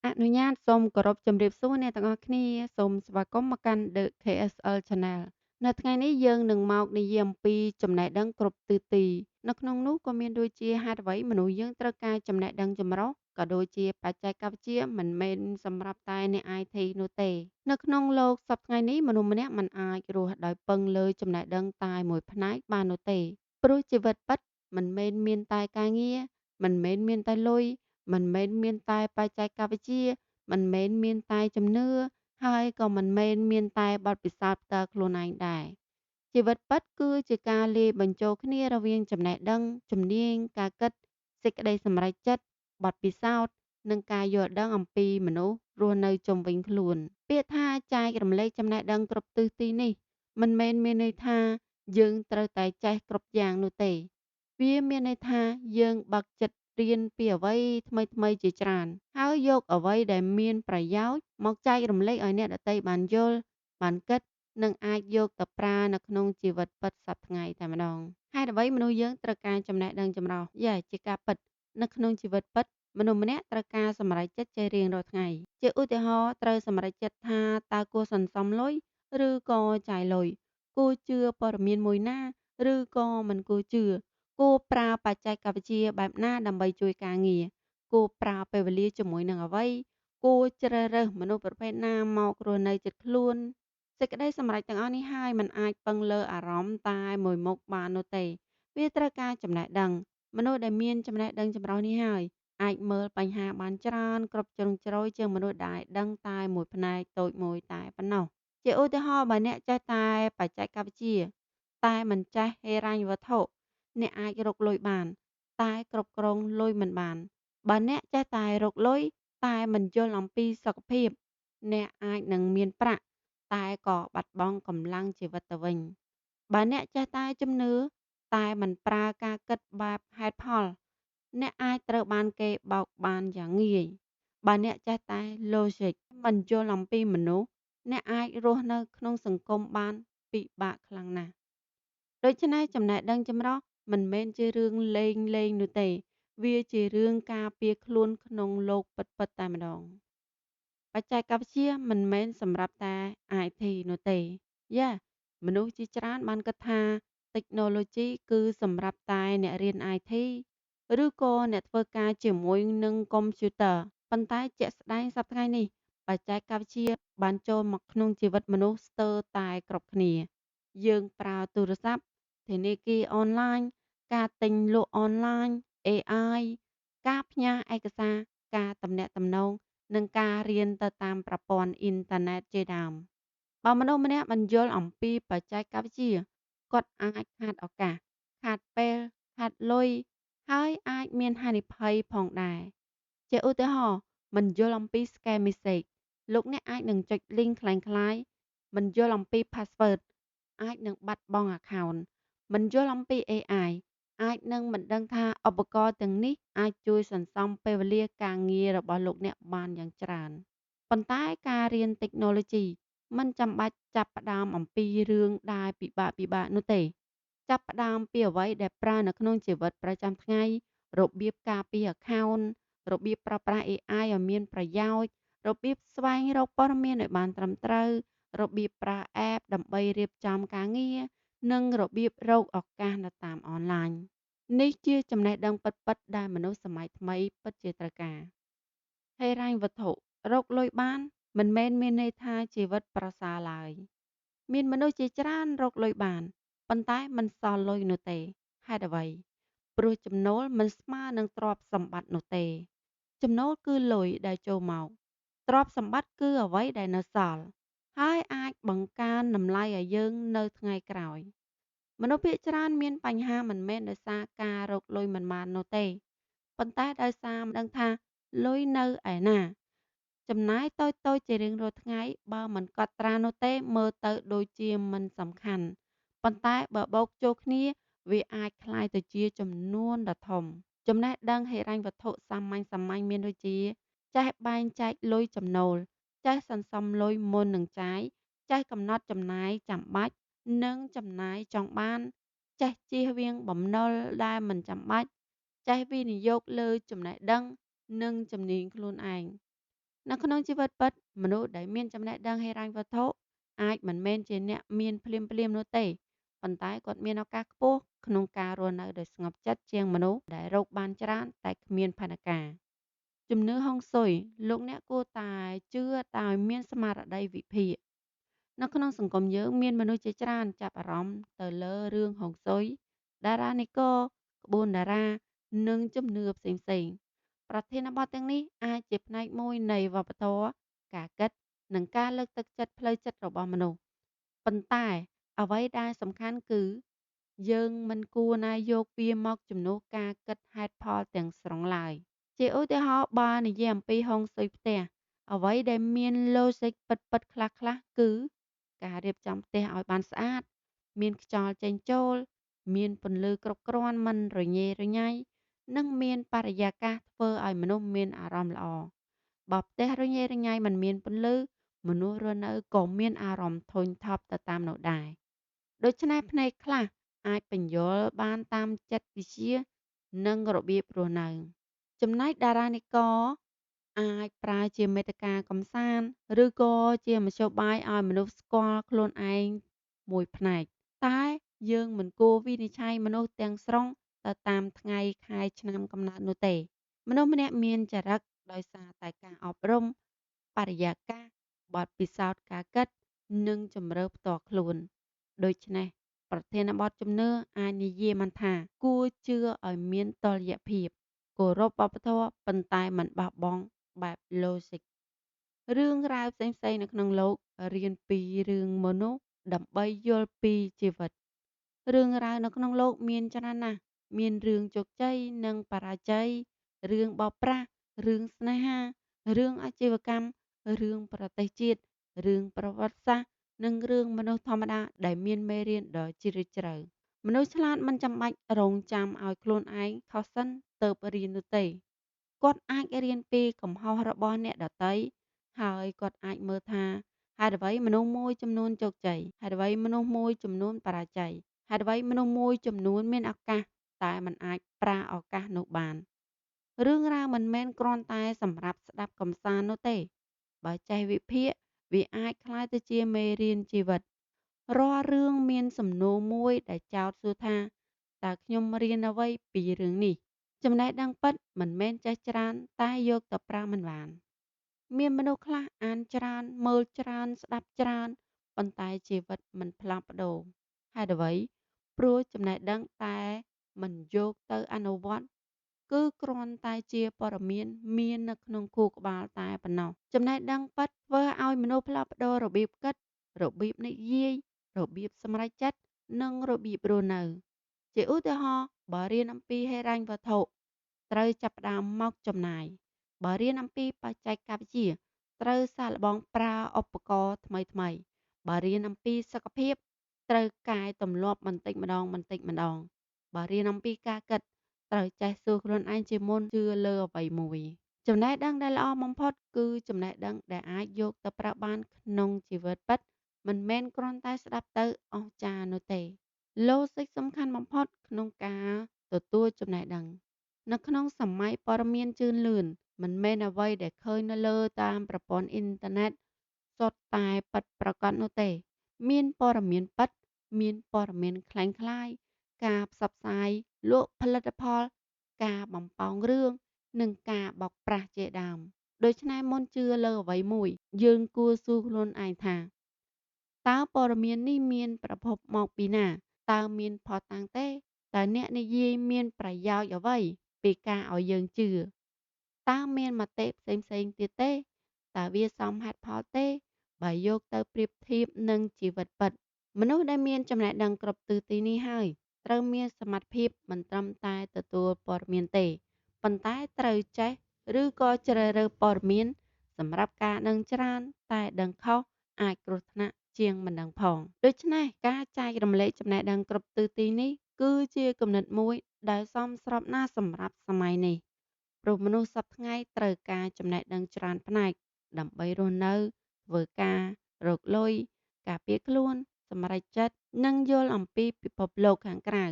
អនុញ្ញាតសូមគោរពជម្រាបសួរអ្នកទាំងអស់គ្នាសូមស្វាគមន៍មកកាន់ The KSL Channel នៅថ្ងៃនេះយើងនឹងមកនិយាយអំពីចំណេះដឹងគ្រប់ទិសទីនៅក្នុងនោះក៏មានដូចជាហេតុអ្វីមនុស្សយើងត្រូវការចំណេះដឹងចម្រុះក៏ដូចជាបច្ចេកវិទ្យាមិនមែនសម្រាប់តែអ្នក IT នោះទេនៅក្នុងលោកសប្តាហ៍ថ្ងៃនេះមនុស្សម្នាក់មិនអាចរស់ដោយពឹងលើចំណេះដឹងតែមួយផ្នែកបាននោះទេព្រោះជីវិតពិតមិនមែនមានតែការងារមិនមែនមានតែលុយ មិនមែនមានតែបច្ចេកវិទ្យាមិនមែនមានតែជំនឿហើយក៏មិនមែនមានតែបទពិសោធន៍ផ្ទាល់ខ្លួនឯងដែរជីវិតពិតគឺជាការលាយបញ្ចូលគ្នារវាងចំណេះដឹងជំនាញការគិតសេចក្តីសម្រេចចិត្តបទពិសោធន៍និងការយល់ដឹងអំពីមនុស្សរស់នៅជុំវិញខ្លួនពាក្យថាចែករំលែកចំណេះដឹងគ្រប់ទិសទីនេះមិនមែនមានន័យថាយើងត្រូវតែចេះគ្រប់យ៉ាងនោះទេ វាមានន័យថាយើងបើកចិត្តរៀនពីអ្វីថ្មីៗជាច្រើនហើយយកអ្វីដែលមានប្រយោជន៍មកចែករំលែកឲ្យអ្នកដទៃបានយល់បានគិតនិងអាចយកទៅប្រើនៅក្នុងជីវិតពិតសប្តាហ៍ថ្ងៃតែម្ដងហេតុអ្វីមនុស្សយើងត្រូវការចំណេះដឹងចម្រុះយ៉ាជាការពិតនៅក្នុងជីវិតពិតមនុស្សម្នាក់ត្រូវការសម្រេចចិត្តជារៀងរាល់ថ្ងៃជាឧទាហរណ៍ត្រូវសម្រេចចិត្តថាតើគួរសន្សំលុយឬក៏ចាយលុយគួរជឿព័ត៌មានមួយណាឬក៏មិនគួរជឿ គួរប្រើបច្ចេកវិទ្យាបែបណាដើម្បីជួយការងារគួរប្រើពេលវេលាជាមួយនឹងអ្វីគួរជ្រើសរើសមនុស្សប្រភេទណាមករស់នៅជិតខ្លួនសេចក្តីសម្រេចទាំងអស់នេះហើយมันអាចពឹងលើអារម្មណ៍តែមួយមុខបាននោះទេវាត្រូវការចំណេះដឹងមនុស្សដែលមានចំណេះដឹងចម្រុះនេះហើយអាចមើលបញ្ហាបានច្រើនគ្រប់ជ្រុងជ្រោយជាងមនុស្សដែលដឹងតែមួយផ្នែកតូចមួយតែប៉ុណ្ណោះជាឧទាហរណ៍បើអ្នកចេះតែបច្ចេកវិទ្យាតែមិនចេះហិរញ្ញវត្ថុ អ្នកអាចរកលុយបានតែគ្រប់គ្រងលុយមិនបានបើអ្នកចេះតែរកលុយតែមិនយល់អំពីសុខភាពអ្នកអាចនឹងមានប្រាក់តែក៏បាត់បង់កម្លាំងជីវិតទៅវិញបើអ្នកចេះតែជំនឿតែមិនប្រើការគិតបែបហេតុផលអ្នកអាចត្រូវបានគេបោកបានយ៉ាងងាយបើអ្នកចេះតែ logic មិនយល់អំពីមនុស្សអ្នកអាចរស់នៅក្នុងសង្គមបានពិបាកខ្លាំងណាស់ ដូច្នេះចំណេះដឹងចម្រុះមិនមែនជារឿងលេងលេងនោះទេវាជារឿងការពារខ្លួនក្នុងលោកពិតៗតែម្ដងបច្ចេកវិទ្យាមិនមែនសម្រាប់តែ IT នោះទេយ៉ាមនុស្សជាច្រើនបានគិតថា technology គឺសម្រាប់តែអ្នករៀន IT ឬក៏អ្នកធ្វើការជាមួយនឹងកុំព្យូទ័រប៉ុន្តែជាក់ស្ដែងសប្តាហ៍ថ្ងៃនេះបច្ចេកវិទ្យាបានចូលមកក្នុងជីវិតមនុស្សស្ទើរតែគ្រប់គ្នាយើងប្រើទូរស័ព្ទ ធនាគារអនឡាញការទិញលក់អនឡាញ AI ការផ្ញើឯកសារការទំនាក់ទំនងនិងការរៀនទៅតាមប្រព័ន្ធអ៊ីនធឺណិតជាដើមបើមនុស្សម្នាក់មិនយល់អំពីបច្ចេកវិទ្យាគាត់អាចខាតឱកាសខាតពេលខាតលុយហើយអាចមានហានិភ័យផងដែរជាឧទាហរណ៍មិនយល់អំពី scam message លោកអ្នកអាចនឹងចុច link คล้ายៗមិនយល់អំពី password អាចនឹងបាត់បង់ account មិនយល់អំពី AI អាចនឹងមិនដឹងថាឧបករណ៍ទាំងនេះអាចជួយសន្សំពេលវេលាការងាររបស់លោកអ្នកបានយ៉ាងច្រើនប៉ុន្តែការរៀន technology មិនចាំបាច់ចាប់ផ្ដើមអំពីរឿងដែលពិបាកនោះទេចាប់ផ្ដើមពីអ្វីដែលប្រើនៅក្នុងជីវិតប្រចាំថ្ងៃរបៀបការពារ account របៀបប្រើប្រាស់ AI ឲ្យមានប្រយោជន៍របៀបស្វែងរកព័ត៌មានឲ្យបានត្រឹមត្រូវរបៀបប្រើ app ដើម្បីរៀបចំការងារ និងរបៀបរកឱកាសនៅតាមអនឡាញនេះជាចំណេះដឹងពិតៗដែលមនុស្សសម័យថ្មីពិតជាត្រូវការហិរញ្ញវត្ថុរកលុយបានមិនមែនមានន័យថាជីវិតប្រសើរឡើយមានមនុស្សជាច្រើនរកលុយបានប៉ុន្តែមិនសល់លុយនោះទេហេតុអ្វីព្រោះចំណូលមិនស្មើនឹងទ្រព្យសម្បត្តិនោះទេចំណូលគឺលុយដែលចូលមកទ្រព្យសម្បត្តិគឺអ្វីដែលនៅសល់ហើយអាចបង្កើនតម្លៃឲ្យយើងនៅថ្ងៃក្រោយ មនុស្សភាគច្រើនមានបញ្ហាមិនមែនដោយសារការរកលុយមិនបាននោះទេប៉ុន្តែដោយសារមិនដឹងថាលុយនៅឯណាចំណាយតូចៗជារៀងរាល់ថ្ងៃបើមិនកត់ត្រានោះទេមើលទៅដូចជាមិនសំខាន់ប៉ុន្តែបើបូកចូលគ្នាវាអាចคล้ายទៅជាចំនួនដ៏ធំចំណេះដឹងហិរញ្ញវត្ថុសាមញ្ញមានដូចជាចេះបែងចែកលុយចំណូលចេះសន្សំលុយមុននឹងចាយចេះកំណត់ចំណាយចាំបាច់ និងចំណាយចង់បានចេះជៀសវាងបំណុលដែលមិនចាំបាច់ចេះវិនិយោគលើចំណេះដឹងនិងជំនាញខ្លួនឯង នៅក្នុងជីវិតពិតមនុស្សដែលមានចំណេះដឹងហិរញ្ញវត្ថុអាចមិនមែនជាអ្នកមានភ្លាមៗនោះទេប៉ុន្តែគាត់មានឱកាសខ្ពស់ក្នុងការរស់នៅដោយស្ងប់ចិត្តជាងមនុស្សដែលរកបានច្រើនតែគ្មានផែនការជំនឿហុងស៊ុយលោកអ្នកគួរតែជឿដោយមានស្មារតីវិភាគនៅក្នុងសង្គមយើងមានមនុស្សជាច្រើនចាប់អារម្មណ៍ទៅលើរឿងហុងស៊ុយតារានិករក្បួនតារានិងជំនឿផ្សេងៗប្រធានបទទាំងនេះអាចជាផ្នែកមួយនៃវប្បធម៌ការគិតនិងការលើកទឹកចិត្តផ្លូវចិត្តរបស់មនុស្សប៉ុន្តែអ្វីដែលសំខាន់គឺយើងមិនគួរណាយកវាមកជំនួសការគិតហេតុផលទាំងស្រុងឡើយជាឧទាហរណ៍បើនិយាយអំពីហុងស៊ុយផ្ទះអ្វីដែលមាន logic ពិតៗខ្លះៗគឺការរៀបចំផ្ទះឲ្យបានស្អាតមានខ្យល់ចេញចូលមានពន្លឺគ្រប់គ្រាន់មិនរញ៉េរញ៉ៃនិងមានបរិយាកាសធ្វើឲ្យមនុស្សមានអារម្មណ៍ល្អបើផ្ទះរញ៉េរញ៉ៃមិនមានពន្លឺមនុស្សរស់នៅក៏មានអារម្មណ៍ធុញថប់ទៅតាមនោះដែរដូច្នេះភ្នែកខ្លះអាចពន្យល់បានតាមចិត្តវិទ្យានិងរបៀបរស់នៅចំណែកតារានិករអាចប្រើជាមេតិកាកម្សាន្តឬក៏ជាមធ្យោបាយឲ្យមនុស្សស្គាល់ខ្លួនឯងមួយផ្នែកតែយើងមិនគួរវិនិច្ឆ័យមនុស្សទាំងស្រុងទៅតាមថ្ងៃខែឆ្នាំកំណើតនោះទេមនុស្សម្នាក់មានចរិតដោយសារតែការអប់រំបរិយាកាសបទពិសោធន៍ការគិតនិងជម្រើសផ្ទាល់ខ្លួនដូច្នេះប្រធានបទជំនឿអាចនិយាយបានថាគួរជឿឲ្យមានតុល្យភាពគោរពវប្បធម៌ប៉ុន្តែមិនបោះបង់បែប logic រឿងរ៉ាវផ្សេងៗនៅក្នុងលោករៀនពីរឿងមនុស្សដើម្បីយល់ពីជីវិតរឿងរ៉ាវនៅក្នុងលោកមានច្រើនណាស់មានរឿងជោគជ័យនិងបរាជ័យរឿងបោកប្រាស់រឿងស្នេហារឿងអាជីវកម្មរឿងប្រទេសជាតិរឿងប្រវត្តិសាស្ត្រនិងរឿងមនុស្សធម្មតាដែលមានមេរៀនដ៏ជ្រាលជ្រៅមនុស្សឆ្លាតមិនចាំបាច់រង់ចាំឲ្យខ្លួនឯងខុសសិនទើបរៀននោះទេគាត់អាចរៀនពីកំហុសរបស់អ្នកដទៃហើយគាត់អាចមើលថាហេតុអ្វីមនុស្សមួយចំនួនជោគជ័យហេតុអ្វីមនុស្សមួយចំនួនបរាជ័យហេតុអ្វីមនុស្សមួយចំនួនមានឱកាសតែមិនអាចប្រើឱកាសនោះបានរឿងរ៉ាវមិនមែនគ្រាន់តែសម្រាប់ស្ដាប់កម្សាន្តនោះទេបើចេះវិភាគវាអាចក្លាយទៅជាមេរៀនជីវិតរាល់រឿងមានសំណួរមួយដែលចោទសួរថាតើខ្ញុំរៀនអ្វីពីរឿងនេះចំណេះដឹងពិតមិនមែនចេះច្រើនតែយកទៅប្រើមិនបានមានមនុស្សខ្លះអានច្រើនមើលច្រើនស្ដាប់ច្រើនប៉ុន្តែជីវិតមិនផ្លាស់ប្ដូរហេតុអ្វីព្រោះចំណេះដឹងតែមិនយកទៅអនុវត្តគឺគ្រាន់តែជាព័ត៌មានមាននៅក្នុងខួរក្បាលតែប៉ុណ្ណោះចំណេះដឹងពិតធ្វើឲ្យមនុស្សផ្លាស់ប្ដូររបៀបគិតរបៀបនិយាយរបៀបសម្រេចចិត្តនិងរបៀបរស់នៅជាឧទាហរណ៍បើរៀនអំពីហិរញ្ញវត្ថុត្រូវចាប់ផ្ដើមមកចំណាយបើរៀនអំពីបច្ចេកវិទ្យាត្រូវសាកល្បងប្រើឧបករណ៍ថ្មីៗបើរៀនអំពីសុខភាពត្រូវកែទម្លាប់បន្តិចម្ដងបន្តិចម្ដងបើរៀនអំពីការគិតត្រូវចេះសួរខ្លួនឯងជាមុនជឿលើអ្វីមួយចំណេះដឹងដែលល្អបំផុតគឺចំណេះដឹងដែលអាចយកទៅប្រើបានក្នុងជីវិតពិតមិនមែនគ្រាន់តែស្ដាប់ទៅអស្ចារ្យនោះទេ Logic សំខាន់បំផុតក្នុងការទទួលចំណេះដឹងនៅក្នុងសម័យព័ត៌មានជឿនលឿនមិនមែនអ្វីដែលឃើញនៅលើតាមប្រព័ន្ធអ៊ីនធឺណិតសុទ្ធតែពិតប្រាកដនោះទេមានព័ត៌មានពិតមានព័ត៌មានคล้ายៗការផ្សព្វផ្សាយលក់ផលិតផលការបំប៉ោងរឿងនិងការបោកប្រាស់ជាដើមដូច្នេះមុនជឿលើអ្វីមួយយើងគួរសួរខ្លួនឯងថាតើព័ត៌មាននេះមានប្រភពមកពីណាតើមានភស្តុតាងទេតើអ្នកនិយាយមានប្រយោជន៍អ្វីពីការឲ្យយើងជឿតើមានមតិផ្សេងៗទៀតទេតើវាសមហេតុផលទេបើយកទៅប្រៀបធៀបនឹងជីវិតពិតមនុស្សដែលមានចំណេះដឹងគ្រប់ទិសទីនេះហើយត្រូវមានសមត្ថភាពមិនត្រឹមតែទទួលព័ត៌មានទេប៉ុន្តែត្រូវចេះឬក៏ជ្រើសរើសព័ត៌មានសម្រាប់ការដឹងច្រើនតែដឹងខុសអាចគ្រោះថ្នាក់ជាងមិនដឹងផងដូច្នេះការចែករំលែកចំណេះដឹងគ្រប់ទិសទីនេះគឺជាគំនិតមួយដែលសមស្របណាស់សម្រាប់សម័យនេះព្រោះមនុស្សសពថ្ងៃត្រូវការចំណេះដឹងច្រើនផ្នែកដើម្បីរស់នៅធ្វើការរកលុយការពារខ្លួនសម្រេចចិត្តនិងយល់អំពីពិភពលោកខាងក្រៅ